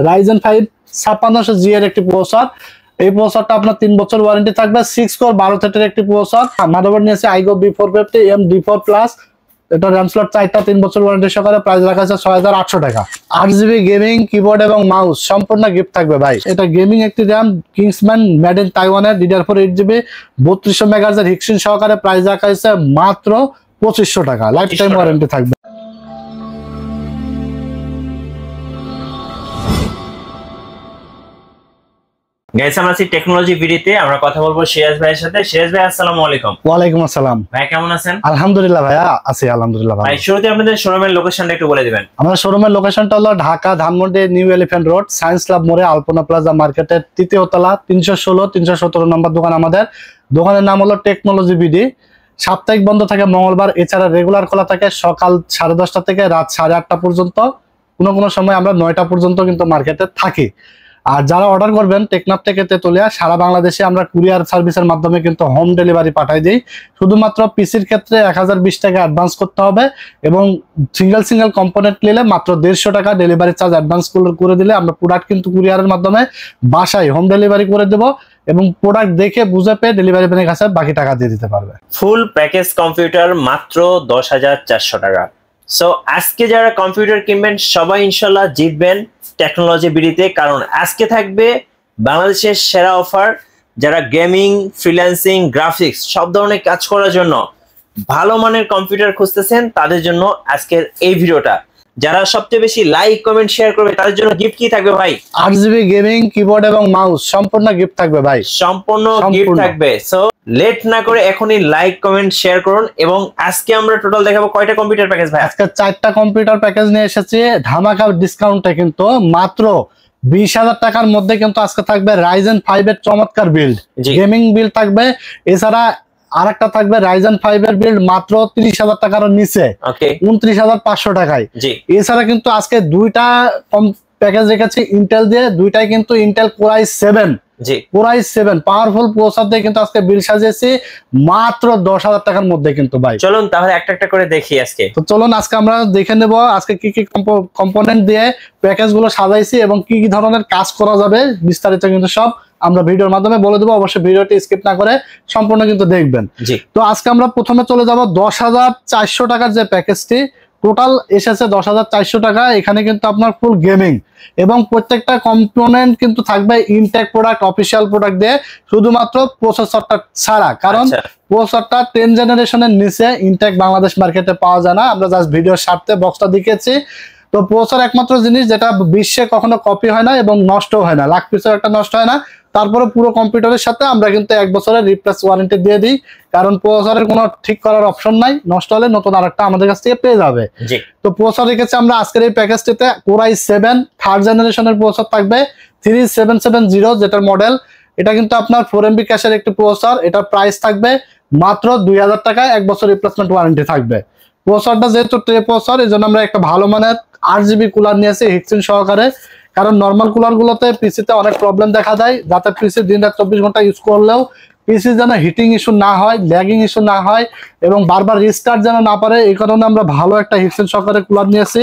Ryzen 5 5600G এর একটি processor. এই প্রসেসরটা আপনার 3 বছর ওয়ারেন্টি থাকবে। 6 কোর 12 থ্রেডের একটি প্রসেসর। মাদারবোর্ড নিয়েছে আইগো B450 MD4 প্লাস। এটা RAM স্লট 4টা, 3 বছর ওয়ারেন্টি সহকারে। প্রাইস রাখা আছে 6800 টাকা। 8GB গেমিং কিবোর্ড এবং মাউস সম্পূর্ণ গিফট থাকবে ভাই। এটা গেমিং একটি RAM কিংসম্যান মেড ইন তাইওয়ানের DDR4 8GB 3200 মেগাহার্জ এর হিক্সিন সহকারে। প্রাইস রাখা আছে মাত্র 2500 টাকা। লাইফ টাইম ওয়ারেন্টি থাকবে। গাইস, আমরা আছি টেকনোলজি ভিডিওতে। আমরা কথা বলবো সিরাজ ভাইয়ের সাথে। সিরাজ ভাই, আসসালামু আলাইকুম। ওয়ালাইকুম আসসালাম। ভাই কেমন আছেন? আলহামদুলিল্লাহ ভাইয়া, আছি আলহামদুলিল্লাহ ভাই। শুরুতে আপনাদের শোরুমের লোকেশনটা একটু বলে দিবেন। আমাদের শোরুমের লোকেশনটা হলো Dhaka Dhanmondi new elephant road, science club মোড়ে, আলপনা প্লাজা মার্কেটের 3য় তলা, 316-317 নম্বর দোকান আমাদের। দোকানের নাম হলো টেকনোলজি বিডি। সাপ্তাহিক বন্ধ থাকে মঙ্গলবার, এছাড়া রেগুলার খোলা থাকে সকাল 10:30 থেকে রাত 8:30 পর্যন্ত। কোনো সময় আমরা 9টা পর্যন্ত কিন্তু মার্কেটে থাকি। আর যারা অর্ডার করবেন টেকনাফ থেকে তেতুলিয়া, সারা বাংলাদেশে আমরা কুরিয়ার সার্ভিসের মাধ্যমে কিন্তু হোম ডেলিভারি পাঠাই দিই। শুধুমাত্র পিসির ক্ষেত্রে 1020 টাকা অ্যাডভান্স করতে হবে এবং সিঙ্গেল কম্পোনেন্ট নিলে মাত্র 150 টাকা ডেলিভারি চার্জ অ্যাডভান্স করে দিলে আমরা প্রোডাক্ট কিন্তু কুরিয়ারের মাধ্যমে বাসায় হোম ডেলিভারি করে দেবো এবং প্রোডাক্ট দেখে বুঝে পেয়ে ডেলিভারি ম্যানের কাছে বাকি টাকা দিয়ে দিতে পারবে। ফুল প্যাকেজ কম্পিউটার মাত্র 10,400 টাকা। সো আজকে যারা কম্পিউটার কিনবেন সবাই ইনশাল্লাহ জিতবেন টেকনোলজি বিডিতে, কারণ আজকে থাকবে বাংলাদেশের সেরা অফার। যারা গেমিং, ফ্রিল্যান্সিং, গ্রাফিক্স সব ধরনের কাজ করার জন্য ভালো মানের কম্পিউটার খুঁজতেছেন, তাদের জন্য আজকের এই ভিডিওটা। যারা সবচেয়ে বেশি লাইক কমেন্ট শেয়ার করবে তাদের জন্য গিফট কি থাকবে ভাই? 8GB গেমিং কিবোর্ড এবং মাউস সম্পূর্ণ গিফট থাকবে ভাই। সম্পূর্ণ গিফট থাকবে। সো লেট না করে এখনই লাইক কমেন্ট শেয়ার করুন। এবং আজকে আমরা টোটাল দেখাবো কয়টা কম্পিউটার প্যাকেজ ভাই? আজকে 4টা কম্পিউটার প্যাকেজ নিয়ে এসেছি ধামাকা ডিসকাউন্টে, কিন্তু মাত্র 20,000 টাকার মধ্যে কিন্তু আজকে থাকবে Ryzen 5 এর চমৎকার বিল্ড, গেমিং বিল্ড থাকবে। এছাড়া আরেকটা থাকবে Ryzen 5 এর বিল্ড মাত্র 30,000 টাকার নিচে, 29,500 টাকায়। এছাড়া কিন্তু আজকে 2টা প্যাকেজ রেখেছি ইন্টেল দিয়ে, 2টাই কিন্তু Intel Core i7 powerful processor দিয়ে কিন্তু আজকে বিল সাজিয়েছি মাত্র 10,000 টাকার মধ্যে কিন্তু ভাই। চলুন তাহলে একটা একটা করে দেখি আজকে। তো চলুন আজকে আমরা দেখে নেব আজকে কি কি কম্পোনেন্ট দিয়ে প্যাকেজ গুলো সাজাইছি এবং কি কি ধরনের কাজ করা যাবে, বিস্তারিত কিন্তু সব আমরা ভিডিওর মাধ্যমে বলে দেবো। অবশ্যই ভিডিওটি স্কিপ না করে সম্পূর্ণ কিন্তু দেখবেন। তো আজকে আমরা প্রথমে চলে যাব 10,400 টাকার যে প্যাকেজটি, টোটাল এসেছে 10,400 টাকা। এখানে কিন্তু আপনার ফুল গেমিং এবং প্রত্যেকটা কম্পোনেন্ট কিন্তু থাকবে ইনটেক প্রোডাক্ট, অফিসিয়াল প্রোডাক্ট দিয়ে, শুধুমাত্র প্রসেসরটা ছাড়া। কারণ প্রসেসরটা 10 জেনারেশনের নিচে ইনটেক বাংলাদেশ মার্কেটে পাওয়া যায় না। আমরা জাস্ট ভিডিওর স্বার্থে বক্সটা দেখিয়েছি। তো প্রসেসর একমাত্র জিনিস যেটা বিশ্বে কখনো কপি হয় না এবং নষ্টও হয় না, লাখ পিসের একটা নষ্ট হয় না। তারপরে পুরো কম্পিউটারের সাথে আমরা কিন্তু 1 বছরের রিপ্লেস ওয়ারেন্টি দিয়ে দিই, কারণ প্রসেসরের কোনো ঠিক করার অপশন নাই। নষ্ট হলে নতুন আরেকটা আমাদের কাছ থেকে পেয়ে যাবে। তো প্রসেসর রেখেছি আমরা আজকের এই প্যাকেজটিতে Core i7 থার্ড জেনারেশনের প্রসেসর থাকবে 3770 যেটার মডেল। এটা কিন্তু আপনার 4MB ক্যাশের একটি প্রসেসর। এটার প্রাইস থাকবে মাত্র 2,000 টাকায়, 1 বছর রিপ্লেসমেন্ট ওয়ারেন্টি থাকবে। প্রসেসরটা যেহেতু ট্রে প্রসেসর, এই জন্য আমরা একটা ভালো মানের 8GB কুলার নিয়েছি হিটসিন সহকারে। কারণ নর্মাল কুলার গুলোতে পিসিতে অনেক প্রবলেম দেখা দেয়, যাতে পিসি দিন-রাত 24 ঘন্টা ইউজ করলেও পিসি যেন হিটিং ইস্যু না হয়, ল্যাগিং ইস্যু না হয় এবং বারবার রিস্টার্ট যেন না পারে, এই কারণে আমরা ভালো একটা হিটসিন সহকারে কুলার নিয়েছি।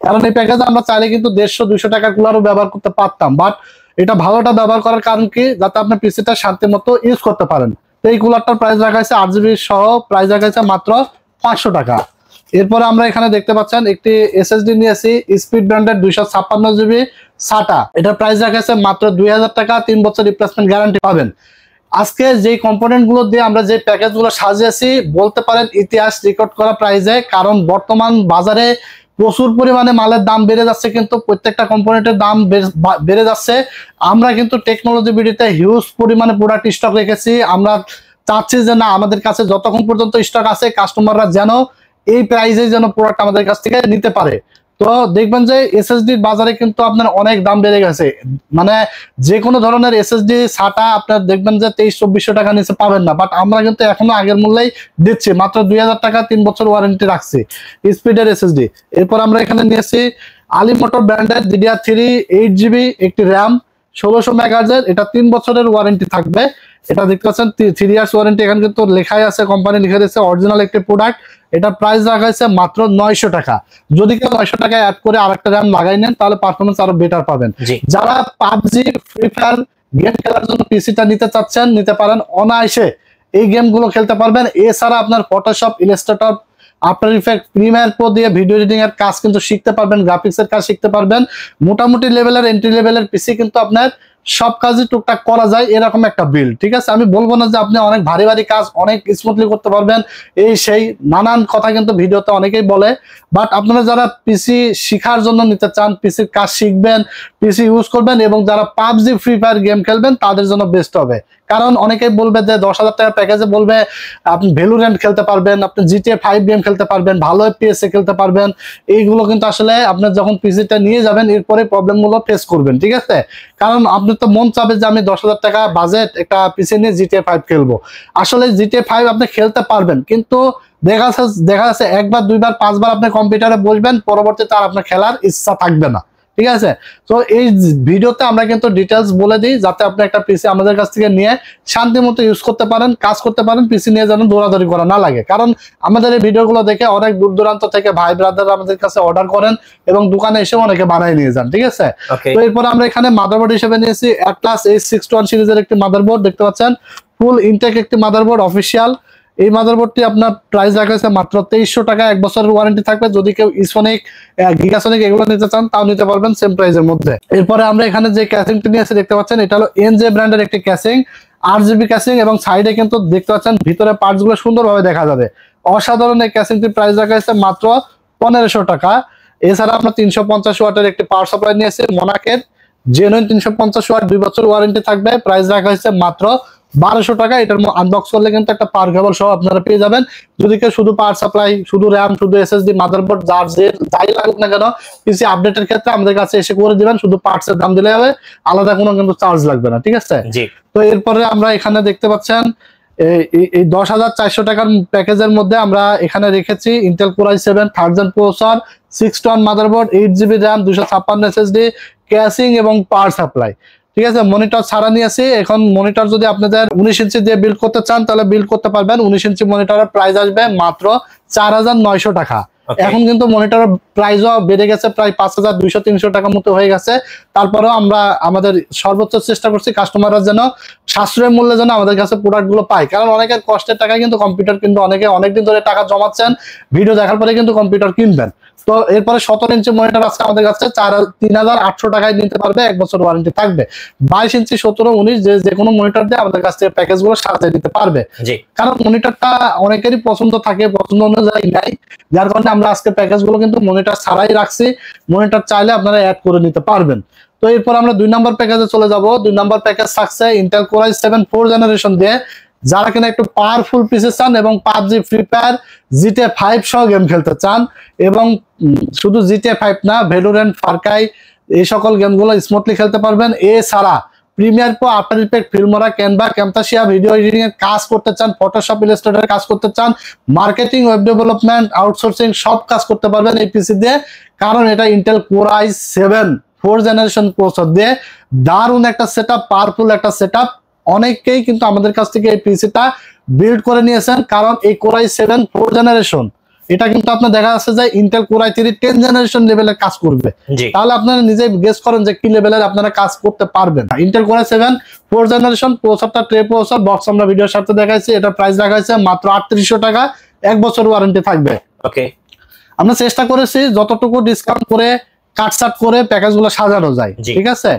কারণ এই প্যাকেজে আমরা চাইলে কিন্তু 150-200 টাকা কুলারও ব্যবহার করতে পারতাম, বাট এটা ভালোটা ব্যবহার করার কারণ কি, যাতে আপনি পিসিটা শান্তি মতো ইউজ করতে পারেন। তো এই কুলারটার প্রাইস রাখা হয়েছে 8GB সহ, প্রাইস রাখা হয়েছে মাত্র 500 টাকা। এরপরে আমরা এখানে দেখতে পাচ্ছেন একটি এসএসডি নিয়েছি স্পিড ব্র্যান্ডের 256GB SATA। এটার প্রাইস রাখা আছে মাত্র 2,000 টাকা, 3 বছর রিপ্লেসমেন্ট গ্যারান্টি পাবেন। আজকে যে কম্পোনেন্ট গুলো দিয়ে আমরা যে প্যাকেজ গুলো সাজিয়েছি, বলতে পারেন ইতিহাস রেকর্ড করা প্রাইসে। কারণ বর্তমান বাজারে প্রচুর পরিমাণে মালের দাম বেড়ে যাচ্ছে, কিন্তু প্রত্যেকটা কম্পোনেন্টের দাম বেড়ে যাচ্ছে। আমরা কিন্তু টেকনোলজি বিডিতে হিউজ পরিমাণে প্রোডাক্ট স্টক রেখেছি। আমরা চাচ্ছি যে না, আমাদের কাছে যতক্ষণ পর্যন্ত স্টক আছে কাস্টমাররা যেন এই প্রাইসে যেন প্রোডাক্ট আমাদের কাছ থেকে নিতে পারে। তো দেখবেন যে এসএসডির বাজারে কিন্তু আপনার অনেক দাম বেড়ে গেছে। মানে যে কোনো ধরনের এসএসডি SATA আপনার দেখবেন যে 2300-2400 টাকা নিচে পাবেন না, বাট আমরা কিন্তু এখনো আগের মূল্যেই দিচ্ছি, মাত্র 2,000 টাকা, 3 বছর ওয়ারেন্টি রাখছি স্পিডের এসএসডি। এরপর আমরা এখানে নিয়েছি আলী মোটর ব্র্যান্ডের DDR3 8GB একটি RAM, 1600 মেগাহার্জের, এটা 3 বছরের ওয়ারেন্টি থাকবে। এটা দেখতে পাচ্ছেন 3 ইয়ার্স ওয়ারেন্টি, এখানে কিন্তু লেখাই আছে, কোম্পানি লিখে দিয়েছে অরিজিনাল একটি প্রোডাক্ট। এটা প্রাইস রাখা হয়েছে মাত্র 900 টাকা। যদি কেউ 900 টাকা অ্যাড করে আরেকটা র্যাম লাগাই নেন তাহলে পারফরমেন্স আরো বেটার পাবেন। যারা পাবজি, ফ্রি ফায়ার গেম খেলার জন্য পিসিটা নিতে চাচ্ছেন নিতে পারেন, অনায়াসে এই গেমগুলো খেলতে পারবেন। এছাড়া আপনার Photoshop, Illustrator, after effect, Premiere Pro দিয়ে ভিডিও এডিটিং এর কাজ কিন্তু শিখতে পারবেন, গ্রাফিক্স এর কাজ শিখতে পারবেন। মোটামুটি লেভেলের, এন্ট্রি লেভেলের পিসি কিন্তু আপনার সব কাজই টুকটাক করা যায়, এরকম একটা বিল্ড। ঠিক আছে, আমি বলবো না যে আপনি অনেক ভারী ভারী কাজ অনেক স্মুথলি করতে পারবেন, এই সেই নানান কথা কিন্তু ভিডিওতে অনেকেই বলে। বাট আপনারা যারা পিসি শিখার জন্য নিতে চান, পিসির কাজ শিখবেন, পিসি ইউজ করবেন, এবং যারা পাবজি, ফ্রি ফায়ার গেম খেলবেন তাদের জন্য বেস্ট হবে। কারণ অনেকেই বলবে যে 10,000 টাকা প্যাকেজে বলবে আপনি ভ্যালোরেন্ট খেলতে পারবেন, আপনি GTA 5 গেম খেলতে পারবেন, ভালো FPS এ খেলতে পারবেন। এইগুলো কিন্তু আসলে আপনি যখন পিসিটা নিয়ে যাবেন এরপরে প্রবলেমগুলো ফেস করবেন। ঠিক আছে, কারণ আপনি তো মন চাবে যে আমি 10,000 টাকা বাজেট একটা পিসি নিয়ে GTA 5 খেলবো। আসলে GTA 5 আপনি খেলতে পারবেন, কিন্তু দেখা যাচ্ছে একবার, দুইবার, পাঁচবার আপনি কম্পিউটারে বসবেন, পরবর্তীতে আর আপনার খেলার ইচ্ছা থাকবে না। ঠিক আছে, তো এই ভিডিওতে আমরা কিন্তু ডিটেলস বলে দিই যাতে আপনি একটা পিসি আমাদের কাছ থেকে নিয়ে শান্তি মতো ইউজ করতে পারেন, কাজ করতে পারেন, পিসি নিয়ে যেন দৌড়াদৌড়ি করা না লাগে। কারণ আমাদের এই ভিডিওগুলো দেখে অনেক দূর দূরান্ত থেকে ভাই ব্রাদার আমাদের কাছে অর্ডার করেন এবং দোকানে এসে অনেকে বানাই নিয়ে যান। ঠিক আছে, তো এরপরে আমরা এখানে মাদারবোর্ড হিসেবে নিয়েছি Atlas A621 সিরিজের একটি মাদারবোর্ড। দেখতে পাচ্ছেন ফুল ইনটেক একটি মাদারবোর্ড, অফিসিয়াল। এই মাদারবোর্ডটি আপনার প্রাইস রাখা হয়েছে মাত্র 2300 টাকা, 1 বছরের ওয়ারেন্টি থাকবে। যদি কেউ ইসোনিক, গিগাসনিক এগুলো নিতে চান তাও নিতে পারবেন সেম প্রাইসের মধ্যে। এরপরে আমরা এখানে যে ক্যাসিংটি নিয়েছি দেখতে পাচ্ছেন, এটা হলো NJ ব্র্যান্ডের একটি ক্যাসিং, 8GB ক্যাসিং, এবং সাইডে কিন্তু দেখতে পাচ্ছেন ভিতরে পার্টস গুলো সুন্দরভাবে দেখা যাবে। অসাধারণ এই ক্যাসিংটির প্রাইস রাখা হয়েছে মাত্র 1500 টাকা। এছাড়া আমরা 350 ওয়াটের একটি পাওয়ার সাপ্লাই নিয়েছি, মোনাকের জেনুইন 350 ওয়াট, 2 বছর ওয়ারেন্টি থাকবে। প্রাইস রাখা হয়েছে মাত্র 1200 টাকা। এটার আনবক্স করলে কিন্তু একটা পাওয়ার কেবল সহ আপনারা পেয়ে যাবেন। যদি কেউ শুধু পাওয়ার সাপ্লাই, শুধু র্যাম, শুধু SSD, মাদারবোর্ড, যাই লাগুক না কেন পিসি আপডেটের ক্ষেত্রে আমাদের কাছে এসে করে দিবেন, শুধু পার্টস এর দাম দিলে হবে, আলাদা কোনো কিন্তু চার্জ লাগবে না। ঠিক আছে, তো এরপরে আমরা এখানে দেখতে পাচ্ছেন এই 10,400 টাকার প্যাকেজের মধ্যে আমরা এখানে রেখেছি Intel Core i7 3rd gen processor, 6-to-1 motherboard, 8GB RAM, 256 SSD, casing এবং পাওয়ার সাপ্লাই। ঠিক আছে, মনিটর ছাড়া নিয়েছি। এখন মনিটর যদি আপনাদের 19 ইঞ্চি দিয়ে বিল্ড করতে চান তাহলে বিল্ড করতে পারবেন। 19 ইঞ্চি মনিটরের প্রাইস আসবে মাত্র 4,900 টাকা। এখন কিন্তু মনিটরের প্রাইসও বেড়ে গেছে, প্রায় 5,200-300 টাকা মতো হয়ে গেছে। তারপরেও আমরা আমাদের সর্বোচ্চ চেষ্টা করছি কাস্টমাররা যেন সাশ্রয় মূল্যে যেন আমাদের কাছে প্রোডাক্ট গুলো পায়। কারণ অনেকের কষ্টের টাকায় কিন্তু কম্পিউটার, কিন্তু অনেকে অনেকদিন ধরে টাকা জমাচ্ছেন, ভিডিও দেখার পরে কিন্তু কম্পিউটার কিনবেন। তো এরপরে 17 ইঞ্চি মনিটর আছে আমাদের কাছে 3,800 টাকায় নিতে পারবে, 1 বছর ওয়ারেন্টি থাকবে। 22 ইঞ্চি, 17, 19 যে কোনো মনিটর দিয়ে আমাদের কাছ থেকে প্যাকেজ গুলো সাজিয়ে নিতে পারবে। কারণ মনিটরটা অনেকেরই পছন্দ থাকে, পছন্দ অনুযায়ী নাই, যার কারণে আমরা আজকে প্যাকেজ গুলো কিন্তু মনিটর ছাড়াই রাখছি। মনিটর চাইলে আপনারা অ্যাড করে নিতে পারবেন। তো এরপর আমরা 2 নম্বর প্যাকেজে চলে যাব। 2 নম্বর প্যাকেজ থাকছে Intel Core i7 4th generation দিয়ে। যারা কিনা একটু পাওয়ারফুল পিসি চান এবং পাবজি, ফ্রি ফায়ার, GTA 5 সহ গেম খেলতে চান, এবং শুধু GTA 5 না, ভ্যালোরেন্ট, ফারকাই এই সকল গেমগুলো স্মুথলি খেলতে পারবেন। এছাড়া Premiere Pro, after effect, Filmora, Canva, ক্যামতাসিয়া video editing এর কাজ করতে চান, ফটোশপ, ইলাস্ট্রেটরের কাজ করতে চান, মার্কেটিং, ওয়েব ডেভেলপমেন্ট, আউটসোর্সিং সব কাজ করতে পারবেন এই পিসি দিয়ে। কারণ এটা Intel Core i7 4th generation processor দিয়ে দারুণ একটা সেটআপ, পাওয়ারফুল একটা সেটআপ। অনেকেই কিন্তু আমাদের কাছ থেকে এই পিসিটা বিল্ড করে নিয়েছেন, কারণ এই Core i7 4th জেনারেশন এটা কিন্তু আপনার দেখা যাচ্ছে যে Intel Core i3 10th generation লেভেলের কাজ করবে। তাহলে আপনারা নিজেই গেস করেন যে কি লেভেলের আপনারা কাজ করতে পারবেন। Intel Core i7 4th generation প্রসেসরটা ট্রে প্রসেসর, বক্স আমরা ভিডিওর সাথে দেখাইছি। এটা প্রাইস রাখা হয়েছে মাত্র 3800 টাকা, 1 বছর ওয়ারেন্টি থাকবে। ওকে, আমরা চেষ্টা করেছি যতটুকু ডিসকাউন্ট করে, কাটছাট করে প্যাকেজগুলো সাজানো যায়। ঠিক আছে,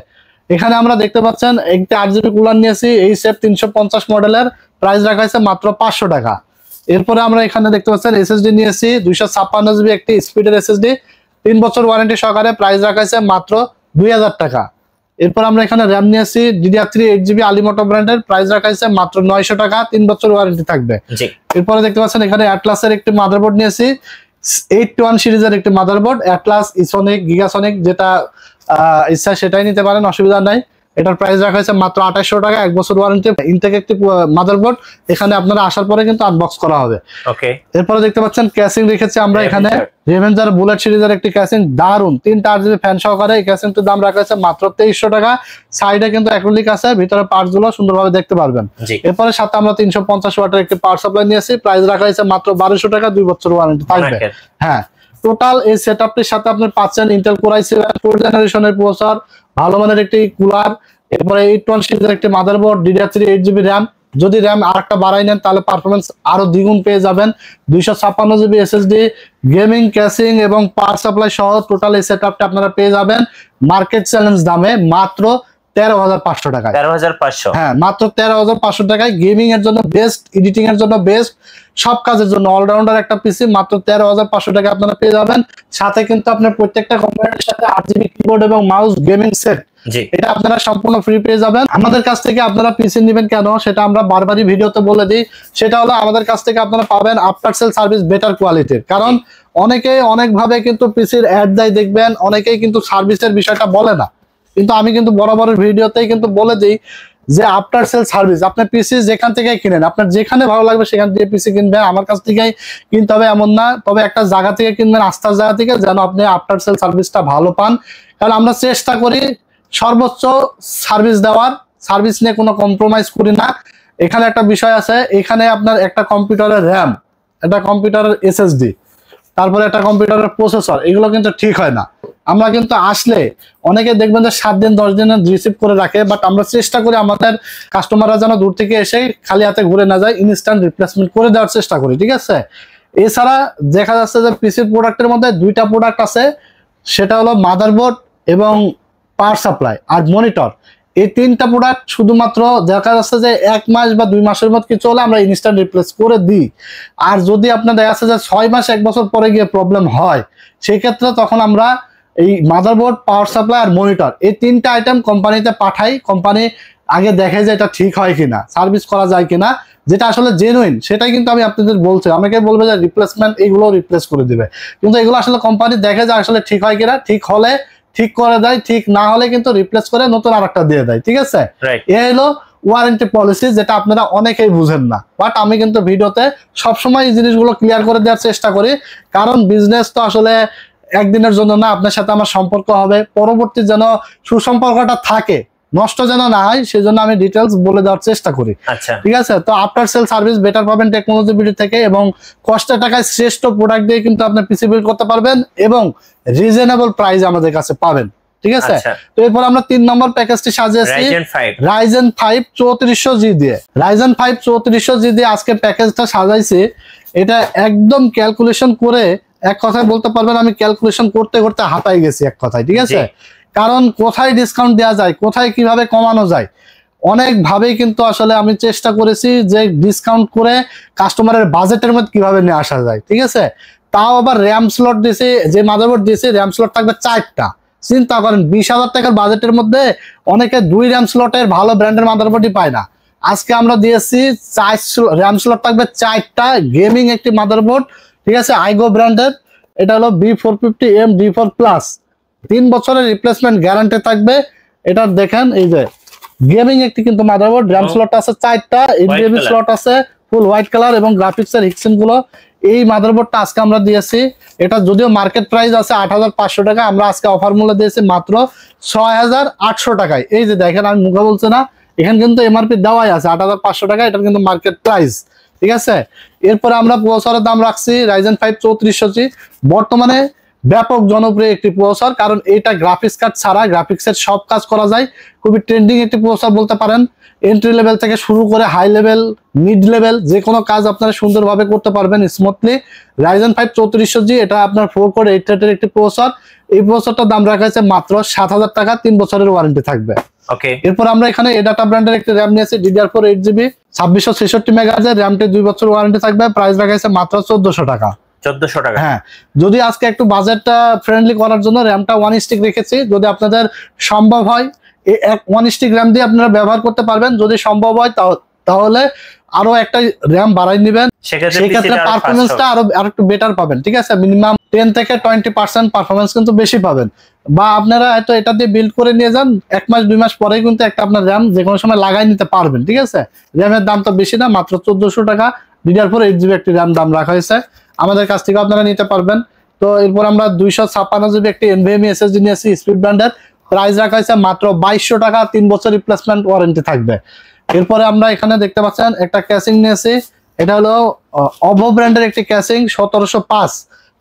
এখানে আমরা দেখতে পাচ্ছেন একটি 8GB কুলার নিয়েছি HF 350 মডেলের, প্রাইস রাখা হয়েছে মাত্র 500 টাকা। এরপরে আমরা এখানে দেখতে পাচ্ছেন SSD নিয়েছি 256GB একটি স্পিডের SSD, 3 বছর ওয়ারেন্টি সহকারে, প্রাইস রাখা হয়েছে মাত্র 2000 টাকা। এরপর আমরা এখানে র্যাম নিয়েছি DDR3 8GB আলিমোটো ব্র্যান্ডের, প্রাইস রাখা হয়েছে মাত্র 900 টাকা, 3 বছর ওয়ারেন্টি থাকবে। এরপরে দেখতে পাচ্ছেন এখানে অ্যাটলাসের একটি মাদারবোর্ড নিয়েছি, 8-to-1 সিরিজের একটি মাদারবোর্ড, অ্যাটলাস, ইসোনিক, গিগাসনিক, যেটা ইচ্ছা সেটাই নিতে পারেন, অসুবিধা নাই। এটার প্রাইস রাখা হয়েছে মাত্র 2800 টাকা, 1 বছর ওয়ারেন্টি। ইনটেক একটি মাদারবোর্ড, এখানে আপনারা আসার পরে কিন্তু আনবক্স করা হবে। ওকে, এরপরে দেখতে পাচ্ছেন ক্যাসিং রেখেছি আমরা এখানে, রেভেঞ্জার বুলেট সিরিজের একটি ক্যাসিং, দারুন 3টা 8GB ফ্যান সহকারে। এই ক্যাসিংটির দাম রাখা হয়েছে মাত্র 2300 টাকা। সাইডে কিন্তু অ্যাক্রিলিক আছে, ভিতরে পার্টস গুলো সুন্দরভাবে দেখতে পারবেন। এরপরে সাথে আমরা 350 ওয়াটের একটি পাওয়ার সাপ্লাই নিয়েছি, প্রাইস রাখা হয়েছে মাত্র 1200 টাকা, 2 বছর ওয়ারেন্টি থাকবে। হ্যাঁ, টোটাল এই সেটআপটির সাথে আপনি পাচ্ছেন ইন্টেল কোর i7 4th জেনারেশনের প্রসেসর, ভালো মানের একটি কুলার, এরপরে 81 সিরিজের একটি মাদারবোর্ড, DDR3 8GB র্যাম। যদি র্যাম আরেকটা বাড়াই নেন তাহলে পারফরমেন্স আরো দ্বিগুণ পেয়ে যাবেন। 256GB SSD, গেমিং, ক্যাসিং এবং পাওয়ার সাপ্লাই সহ টোটাল এই সেটআপটা আপনারা পেয়ে যাবেন মার্কেট চ্যালেঞ্জ দামে মাত্র 13,500 টাকায়। 13,500? হ্যাঁ, মাত্র 13,500 টাকায়। গেমিং এর জন্য বেস্ট, এডিটিং এর জন্য বেস্ট, সব কাজের জন্য অলরাউন্ডার একটা পিসি মাত্র 13,500 টাকা আপনারা পেয়ে যাবেন। সাথে কিন্তু আপনার প্রত্যেকটা কম্পিউটারের সাথে 8GB কিবোর্ড এবং মাউস গেমিং সেট, এটা আপনারা সম্পূর্ণ ফ্রি পেয়ে যাবেন। আমাদের কাছ থেকে আপনারা পিসি নেবেন কেন সেটা আমরা বারবারই ভিডিওতে বলে দিই, সেটা হলো আমাদের কাছ থেকে আপনারা পাবেন আফটার সেল সার্ভিস বেটার কোয়ালিটির। কারণ অনেকেই অনেকভাবে কিন্তু পিসির অ্যাড দেয়, দেখবেন অনেকেই কিন্তু সার্ভিসের বিষয়টা বলে না, কিন্তু আমি কিন্তু বরাবর ভিডিওতেই কিন্তু বলে দিই যে আফটার সেল সার্ভিস আপনার পিসি যেখান থেকে কিনেন, আপনার যেখানে ভালো লাগবে সেখান থেকে পিসি কিনবেন, আমার কাছ থেকেই কিনতে হবে এমন না, তবে একটা জায়গা থেকে কিনবেন, আস্থার জায়গা থেকে, যেন আপনি আফটার সেল সার্ভিসটা ভালো পান। কারণ আমরা চেষ্টা করি সর্বোচ্চ সার্ভিস দেওয়ার, সার্ভিস নিয়ে কোনো কম্প্রোমাইজ করি না। এখানে একটা বিষয় আছে, এখানে আপনার একটা কম্পিউটারের র্যাম, একটা কম্পিউটারের SSD, তারপরে একটা কম্পিউটারের প্রসেসর, এগুলো কিন্তু ঠিক হয় না। আমরা কিন্তু আসলে অনেকে দেখবেন যে 7 দিন 10 দিন রিসিভ করে রাখে, বাট আমরা চেষ্টা করি আমাদের কাস্টমাররা যেন দূর থেকে এসে খালি হাতে ঘুরে না যায়, ইনস্ট্যান্ট রিপ্লেসমেন্ট করে দেওয়ার চেষ্টা করি, ঠিক আছে। এছাড়া দেখা যাচ্ছে যে পিসির প্রোডাক্টের মধ্যে 2টা প্রোডাক্ট আছে, সেটা হলো মাদারবোর্ড এবং পাওয়ার সাপ্লাই আর মনিটর। এই 3টা প্রোডাক্ট শুধুমাত্র দেখা যাচ্ছে যে 1 মাস বা 2 মাসের মধ্যে কিছু হলে আমরা ইনস্ট্যান্ট রিপ্লেস করে দিই। আর যদি আপনার দেখা যাচ্ছে যে 6 মাস 1 বছর পরে গিয়ে প্রবলেম হয়, সেই ক্ষেত্রে তখন আমরা এই মাদারবোর্ড, পাওয়ার সাপ্লাই আর মনিটর, এই 3টা আইটেম কোম্পানিতে পাঠাই। কোম্পানি আগে দেখে যে এটা ঠিক হয় কিনা, সার্ভিস করা যায় কিনা, যেটা আসলে জেনুইন সেটাই কিন্তু আমি আপনাদের বলছি। আমাকে বলবে যে রিপ্লেসমেন্ট এগুলো রিপ্লেস করে দিবে, কিন্তু এগুলো আসলে কোম্পানি দেখে যে আসলে ঠিক হয় কিনা, ঠিক হলে ঠিক করে দেয়, ঠিক না হলে কিন্তু রিপ্লেস করে নতুন আরেকটা দিয়ে দেয়, ঠিক আছে। এই হলো ওয়ারেন্টি পলিসি, যেটা আপনারা অনেকেই বুঝেন না, বাট আমি কিন্তু ভিডিওতে সবসময় এই জিনিসগুলো ক্লিয়ার করে দেওয়ার চেষ্টা করি। কারণ বিজনেস তো আসলে একদিনের জন্য না, আপনার সাথে আমার সম্পর্ক হবে, পরবর্তী যেন সুসম্পর্কটা থাকে, নষ্ট যেন না হয়, সেজন্য আমি ডিটেলস বলে দেওয়ার চেষ্টা করি। ঠিক আছে, তো আফটার সেল সার্ভিস বেটার পাবেন টেকনোলজি বিডি থেকে, এবং কষ্টের টাকায় শ্রেষ্ঠ প্রোডাক্ট দিয়ে কিন্তু আপনি পিসি বিল্ড করতে পারবেন এবং রিজনেবল প্রাইস আমাদের কাছে পাবেন, ঠিক আছে। তো এরপর আমরা 3 নম্বর প্যাকেজটি সাজিয়েছি Ryzen 5 3400G দিয়ে। Ryzen 5 3400G দিয়ে আজকে প্যাকেজটা সাজাইছি। এটা একদম ক্যালকুলেশন করে, এক কথায় বলতে পারবেন আমি ক্যালকুলেশন করতে করতে হাতায় গেছি এক কথায়, ঠিক আছে। কারণ কোথায় ডিসকাউন্ট দেওয়া যায়, কোথায় কিভাবে কমানো যায়, অনেক ভাবেই কিন্তু আসলে আমি চেষ্টা করেছি যে ডিসকাউন্ট করে কাস্টমারের বাজেটের মধ্যে কিভাবে নিয়ে আসা যায়, ঠিক আছে। তাও আবার র্যাম স্লট দিয়েছি, যে মাদারবোর্ড দিয়েছি র্যাম স্লট থাকবে 4টা। চিন্তা করেন 20,000 টাকার বাজেটের মধ্যে অনেকে 2 র্যাম স্লটের ভালো ব্র্যান্ডের মাদারবোর্ডই পায় না। আজকে আমরা দিয়েছি 4 র্যাম স্লট থাকবে 4টা, গেমিং একটি মাদারবোর্ড, ঠিক আছে, আইগো ব্র্যান্ডের। এটা হলো B450M D4 প্লাস, 3 বছরের রিপ্লেসমেন্ট গ্যারান্টি থাকবে। এটা দেখেন, এই যে গেমিং একটি কিন্তু মাদারবোর্ড, র্যাম স্লট আছে 4টা, HDMI স্লট আছে ফুল হোয়াইট কালার এবং গ্রাফিক্সের হিক্সিন গুলো। এই মাদারবোর্ডটা আজকে আমরা দিয়েছি, এটা যদিও মার্কেট প্রাইস আছে 8,500 টাকা, আমরা আজকে অফার মূল্য দিয়েছি মাত্র 6,800 টাকায়। এই যে দেখেন, আমি মুখে বলছি না, এখানে কিন্তু এমআরপি দেওয়াই আছে 8,500 টাকা, এটা কিন্তু মার্কেট প্রাইস, ঠিক আছে। এরপরে আমরা প্রসেসরের দাম রাখছি Ryzen 5 3400G, বর্তমানে ব্যাপক জনপ্রিয় একটি প্রসেসর, কারণ এটা গ্রাফিক্স কার্ড ছাড়া গ্রাফিক্সের সব কাজ করা যায়। খুবই ট্রেন্ডিং একটি প্রসেসর বলতে পারেন, এন্ট্রি লেভেল থেকে শুরু করে হাই লেভেল, মিড লেভেল, যে কোনো কাজ আপনারা সুন্দরভাবে করতে পারবেন স্মুথলি। Ryzen 5 3400G, এটা আপনার 4 কোর 8 থ্রেডের একটি প্রসেসর। এই প্রসেসরটার দাম রাখা হয়েছে মাত্র 7,000 টাকা, 3 বছরের ওয়ারেন্টি থাকবে। এরপর আমরা এখানে এডাটা ব্র্যান্ডের একটি র্যাম নিয়েছি DDR4 8GB 2666 মেগাহার্জ, র্যামটি 2 বছর ওয়ারেন্টি থাকবে। প্রাইস রাখা হয়েছে মাত্র 1400 টাকা। 1400 টাকা, হ্যাঁ। যদি আজকে একটু বাজেটটা ফ্রেন্ডলি করার জন্য র্যামটা 1 স্টিক রেখেছি, যদি আপনাদের সম্ভব হয় 1 স্টিক র্যাম দিয়ে আপনারা ব্যবহার করতে পারবেন। যদি সম্ভব হয় তাহলে আরো একটা র্যাম বাড়াই নেবেন, সেক্ষেত্রে পারফরমেন্সটা আরো একটু বেটার পাবেন। ঠিক আছে, মিনিমাম 10 থেকে 20% পারফরমেন্স কিন্তু বেশি পাবেন। বা আপনারা হয়তো এটা দিয়ে বিল্ড করে নিয়ে যান, 1 মাস 2 মাস পরে কিন্তু একটা আপনার র্যাম যে কোনো সময় লাগাই নিতে পারবেন। ঠিক আছে, র্যামের দাম তো বেশি না, মাত্র 1400 টাকা। DDR4 8GB একটি র্যাম দাম রাখা হয়েছে, আমাদের কাছ থেকে আপনারা নিতে পারবেন। তো এরপর আমরা 256GB একটি NVMe SSD নিয়েছি স্পিড ব্র্যান্ডের, প্রাইস রাখা হয়েছে মাত্র 2200 টাকা, 3 বছর রিপ্লেসমেন্ট ওয়ারেন্টি থাকবে। এরপরে আমরা এখানে দেখতে পাচ্ছেন একটা ক্যাসিং নিয়েছি, এটা হলো অভো ব্র্যান্ডের একটি ক্যাসিং 1705,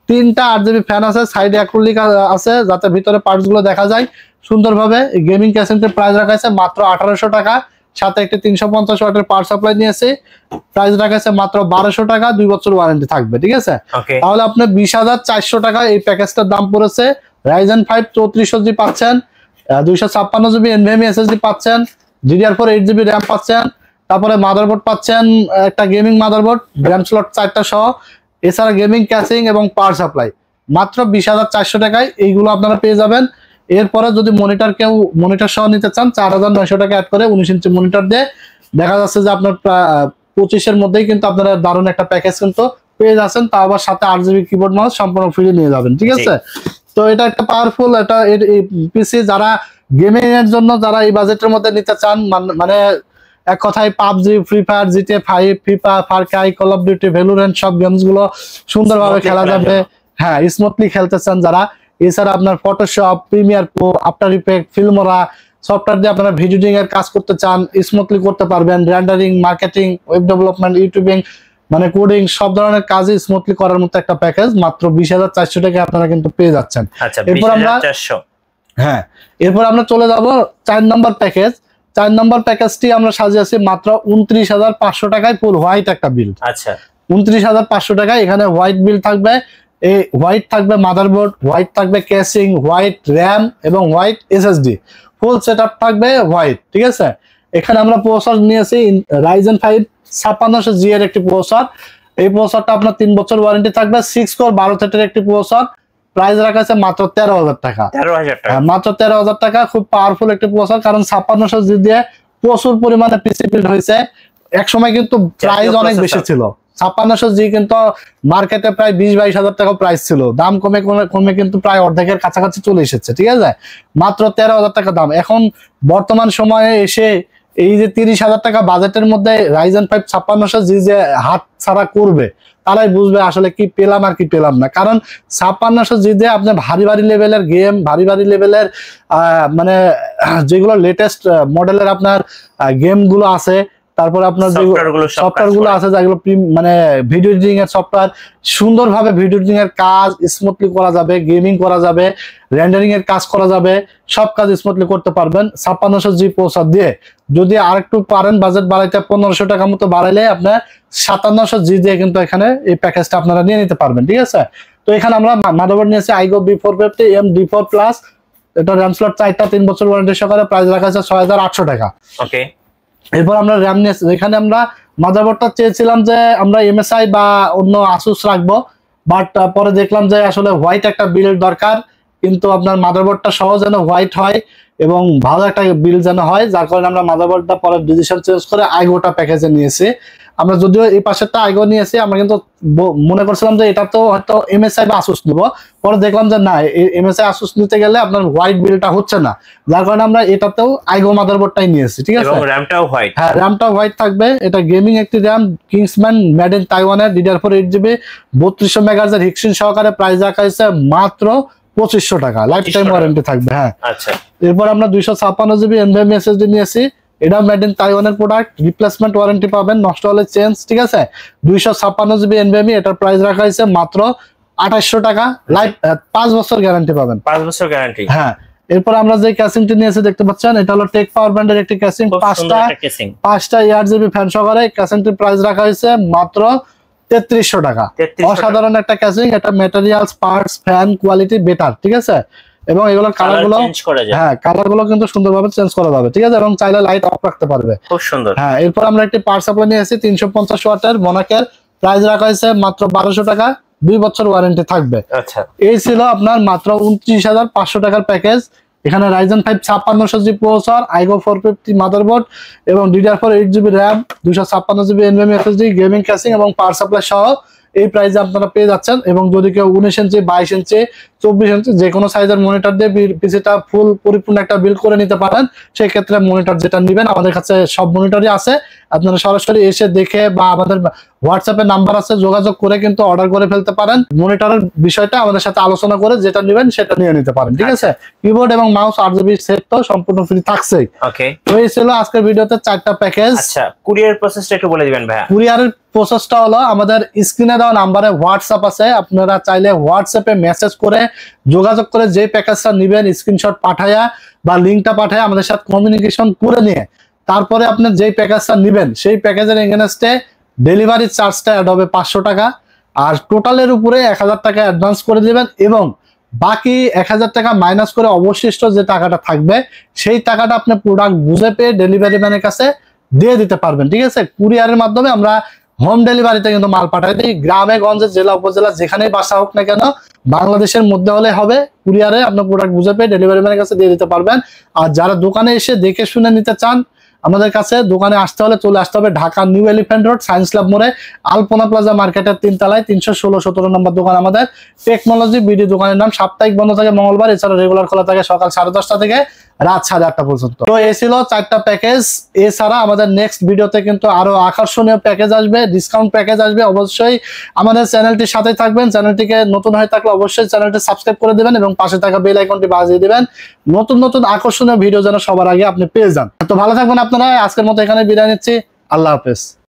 3টা 8GB ফ্যান আছে, সাইডে অ্যাক্রিলিক আছে যাতে ভিতরে পার্টস গুলো দেখা যায় সুন্দরভাবে। গেমিং ক্যাসিংটির প্রাইস রাখা আছে মাত্র 1800 টাকা, সাথে একটি 350 ওয়াটের পাওয়ার সাপ্লাই নিয়েছি, প্রাইস রাখা আছে মাত্র 1200 টাকা, 2 বছর ওয়ারেন্টি থাকবে। ঠিক আছে, তাহলে আপনি 20,400 টাকা এই প্যাকেজটার দাম পড়েছে। Ryzen 5 3400G পাচ্ছেন, 256GB NVMe SSD পাচ্ছেন, DDR4 8GB র্যাম পাচ্ছেন, তারপরে মাদারবোর্ড পাচ্ছেন একটা গেমিং মাদারবোর্ড, র্যাম স্লট 4টা সহ, এছাড়া গেমিং ক্যাসিং এবং পাওয়ার সাপ্লাই মাত্র 20,400 টাকায় এইগুলো আপনারা পেয়ে যাবেন। এরপরে যদি কেউ মনিটর সহ নিতে চান 4,900 টাকা অ্যাড করে 19 ইঞ্চি মনিটর দিয়ে দেখা যাচ্ছে যে আপনার 25-এর মধ্যেই কিন্তু আপনারা দারুণ একটা প্যাকেজ কিন্তু পেয়ে যাচ্ছেন, তাও আবার সাথে 8GB কিবোর্ড মাউস সম্পূর্ণ ফ্রি নিয়ে যাবেন। ঠিক আছে, তো এটা একটা পাওয়ারফুল এটা পিসি, যারা গেমিং এর জন্য যারা এই বাজেটের মধ্যে নিতে চান, মানে এক কথায় PUBG, free fire, GTA 5, FIFA, Far Cry, call of duty, Valorant সব গেমস গুলো সুন্দরভাবে খেলা যাবে। হ্যাঁ, স্মুথলি খেলতে চান যারা। এছাড়া আপনার Photoshop, Premiere Pro, after effect, Filmora software দিয়ে আপনারা ভিডিও এডিটিং এর কাজ করতে চান, স্মুথলি করতে পারবেন। Rendering, marketing, web development, YouTubing, মানে কোডিং সব ধরনের কাজই স্মুথলি করার মতো একটা প্যাকেজ মাত্র 20,400 টাকা আপনারা কিন্তু পেয়ে যাচ্ছেন। এরপর আমরা এরপর আমরা চলে যাব 4 নম্বর প্যাকেজ। 4 নম্বর প্যাকেজটি আমরা সাজিয়েছি মাত্র 29,500 টাকায় ফুল হোয়াইট একটা বিল। আচ্ছা, 29,500 টাকায় এখানে হোয়াইট বিল থাকবে, এই হোয়াইট থাকবে মাদারবোর্ড, হোয়াইট থাকবে ক্যাসিং, হোয়াইট র্যাম এবং হোয়াইট SSD, ফুল সেটআপ থাকবে হোয়াইট। ঠিক আছে, এখানে আমরা প্রসেসর নিয়েছি Ryzen 5 5600G এর একটি প্রসেসর। এই প্রসেসরটা আপনার 3 বছর ওয়ারেন্টি থাকবে, 6 কোর 12 থ্রেডের একটি প্রসেসর, প্রাইস রাখা আছে মাত্র 13,000 টাকা। মাত্র 13,000 টাকা, খুব পাওয়ারফুল একটি প্রসেসর, কারণ 5600G দিয়ে প্রচুর পরিমাণে পিসি বিল্ড হয়েছে। এক সময় কিন্তু প্রাইস অনেক বেশি ছিল, 5600G কিন্তু মার্কেটে প্রায় 20-22 হাজার টাকা প্রাইস ছিল, দাম কমে কমে কিন্তু প্রায় অর্ধেকের কাছাকাছি চলে এসেছে। ঠিক আছে, মাত্র 13,000 টাকা দাম। এখন বর্তমান সময়ে এসে এই যে 30,000 টাকা বাজেটের মধ্যে Ryzen 5 5600G যে হাত ছাড়া করবে, তারাই বুঝবে আসলে কি পেলাম আর কি পেলাম না। কারণ 5600G দিয়ে আপনি ভারী ভারী লেভেলের গেম, ভারী ভারী লেভেলের মানে যেগুলো লেটেস্ট মডেলের আপনার গেম গুলো আছে, তারপর আপনার যে সফটওয়্যার গুলো আছে যেগুলো মানে ভিডিও এডিটিং এর সফটওয়্যার, সুন্দরভাবে ভিডিও এডিটিং এর কাজ স্মুথলি করা যাবে, গেমিং করা যাবে, রেন্ডারিং এর কাজ করা যাবে, সব কাজ স্মুথলি করতে পারবেন 5600G প্রসেসর দিয়ে। যদি আরেকটু পারেন বাজেট বাড়াইতে 1500 টাকা মতো বাড়াইলে আপনার 5700G দিয়ে কিন্তু এখানে এই প্যাকেজটা আপনারা নিয়ে নিতে পারবেন। ঠিক আছে, তো এখানে আমরা মাদারবোর্ড নিয়েছি Aigo B450M D4+, এটা র্যাম স্লট 4টা, 3 বছর ওয়ারেন্টি সহকারে, প্রাইস রাখা আছে 6,800 টাকা। ওকে, এরপর আমরা র্যাম নিয়েছি, এখানে আমরা মাদারবোর্ডটা চেয়েছিলাম যে আমরা MSI বা অন্য Asus রাখবো, বাট পরে দেখলাম যে আসলে হোয়াইট একটা বিল্ড দরকার, কিন্তু আপনার মাদারবোর্ডটা সহ যেন হোয়াইট হয় এবং ভালো একটা বিল যেন হয়, যার কারণে আমরা মাদারবোর্ডটা পরে ডিসিশন চেঞ্জ করে আইগোটা প্যাকেজে নিয়েছি। আমরা যদিও এই পাশেরটা আইগো নিয়েছি, আমরা কিন্তু মনে করছিলাম যে এটা তো হয়তো MSI বা Asus নিব, পরে দেখলাম যে না, MSI Asus নিতে গেলে আপনার হোয়াইট বিলটা হচ্ছে না, যার কারণে আমরা এটাতেও আইগো মাদারবোর্ডটাই নিয়েছি। ঠিক আছে, এবং র্যামটাও হোয়াইট। হ্যাঁ, র্যামটাও হোয়াইট থাকবে। এটা গেমিং একটি র্যাম, কিংসম্যান মেড ইন তাইওয়ানের, DDR4 8GB 3200 মেগাহার্জ এর হিক্সিন সহকারে, প্রাইস রাখা হয়েছে মাত্র 2500 টাকা, লাইফ টাইম ওয়ারেন্টি থাকবে। হ্যাঁ, আচ্ছা, এরপর আমরা 256GB NVMe SSD নিয়েছি, এটা মেড ইন তাইওয়ানের প্রোডাক্ট, রিপ্লেসমেন্ট ওয়ারেন্টি পাবেন, নষ্ট হলে চেঞ্জ। ঠিক আছে, 256GB NVMe, এটার প্রাইস রাখা হয়েছে মাত্র 2800 টাকা, লাইফ 5 বছর গ্যারান্টি পাবেন, 5 বছর গ্যারান্টি। হ্যাঁ, এরপর আমরা যে ক্যাসিংটি নিয়েছি দেখতে পাচ্ছেন, এটা হলো টেক পাওয়ার ব্র্যান্ডের একটি ক্যাসিং, 5টা 8GB ফ্যান সহকারে, ক্যাসিংটির প্রাইস রাখা হয়েছে মাত্র 3300 টাকা। অসাধারণ একটা ক্যাসিং, এটা materials, parts, fan quality better. ঠিক আছে, এবং এগুলোর কালার গুলো, হ্যাঁ কালার গুলো কিন্তু সুন্দরভাবে চেঞ্জ করা যাবে। ঠিক আছে, এবং চাইলে লাইট অফ রাখতে পারবে, খুব সুন্দর। হ্যাঁ, এরপর আমরা একটি পাওয়ার সাপ্লাই নিয়েছি 350 ওয়াটের মনাকের, প্রাইস রাখা হয়েছে মাত্র 1200 টাকা, 2 বছর ওয়ারেন্টি থাকবে। আচ্ছা, এই ছিল আপনার মাত্র 29,500 টাকার প্যাকেজ। এখানে Ryzen 5 5600 প্রসেসর, iGO 450 মাদারবোর্ড এবং DDR4 8GB RAM, 256GB NVMe SSD, gaming casing এবং পাওয়ার সাপ্লাই সহ এই প্রাইসে আপনারা পেয়ে যাচ্ছেন। এবং যদি কেউ 19 ইঞ্চি, 22 ইঞ্চি, 24 ইঞ্চি যে কোনো সাইজের মনিটর দিয়ে পিসিটা ফুল পরিপূর্ণ একটা বিল্ড করে নিতে পারেন। সেই ক্ষেত্রে মনিটর যেটা নেবেন আমাদের কাছে সব মনিটরই আছে, আপনারা সরাসরি এসে দেখে বা আমাদের হোয়াটসঅ্যাপে নাম্বার আছে যোগাযোগ করে কিন্তু অর্ডার করে ফেলতে পারেন। মনিটরের বিষয়টা আমাদের সাথে আলোচনা করে যেটা নেবেন সেটা নিয়ে নিতে পারেন, ঠিক আছে। কিবোর্ড এবং মাউস 8GB সেট তো সম্পূর্ণ ফ্রি থাকছেই। ওকে, তো এই ছিল আজকের ভিডিওতে 4টা প্যাকেজ। আচ্ছা, কুরিয়ার প্রসেসটা একটু বলে দিবেন ভাইয়া। কুরিয়ারের প্রসেসটা হলো আমাদের স্ক্রিনে দেওয়া নাম্বারে হোয়াটসঅ্যাপ আছে, আপনারা চাইলে হোয়াটসঅ্যাপে মেসেজ করে যোগাযোগ করে যে প্যাকেজটা নেবেন স্ক্রিনশট পাঠায়া বা লিঙ্কটা পাঠায়া আমাদের সাথে কমিউনিকেশন করে নিয়ে তারপরে আপনি যেই প্যাকেজটা নেবেন সেই প্যাকেজের এগেইনস্টে ডেলিভারি চার্জটা অ্যাড হবে 500 টাকা, আর টোটালের উপরে 1000 টাকা অ্যাডভান্স করে দিবেন এবং বাকি 1000 টাকা মাইনাস করে অবশিষ্ট যে টাকাটা থাকবে সেই টাকাটা আপনি প্রোডাক্ট বুঝে পেয়ে ডেলিভারি ম্যানের কাছে দিয়ে দিতে পারবেন, ঠিক আছে। কুরিয়ারের মাধ্যমে আমরা হোম ডেলিভারিতে কিন্তু মাল পাঠাই দিই, গ্রামে গঞ্জে জেলা উপজেলা যেখানেই বাসা হোক না কেন বাংলাদেশের মধ্যে হলে হবে। কুরিয়ারে আপনার প্রোডাক্ট বুঝে পেয়ে ডেলিভারি ম্যানের কাছে দিয়ে দিতে পারবেন। আর যারা দোকানে এসে দেখে শুনে নিতে চান আমাদের কাছে দোকানে আসতে হলে চলে আসতে হবে Dhaka new elephant road science club মোড়ে আলপনা প্লাজা মার্কেটের 3 তলায় 316-17 নম্বর দোকান আমাদের। টেকনোলজি বিডি দোকানের নাম, সাপ্তাহিক বন্ধ থাকে মঙ্গলবার, এছাড়া রেগুলার খোলা থাকে সকাল 10:30 থেকে রাত 8:30 পর্যন্ত। তো এই ছিল 4টা প্যাকেজ। এছাড়া আমাদের নেক্সট ভিডিওতে কিন্তু আরো আকর্ষণীয় প্যাকেজ আসবে, ডিসকাউন্ট প্যাকেজ আসবে। অবশ্যই আমাদের চ্যানেলটির সাথে থাকবেন। চ্যানেলটিকে নতুন হয়ে থাকলে অবশ্যই চ্যানেলটি সাবস্ক্রাইব করে দিবেন এবং পাশে থাকা বেল আইকনটি বাজিয়ে দিবেন, নতুন নতুন আকর্ষণীয় ভিডিও যেন সবার আগে আপনি পেয়ে যান। তো ভালো থাকবেন আপনারা। আজকের মতো এখানে বিদায় নিচ্ছি। আল্লাহ হাফেজ।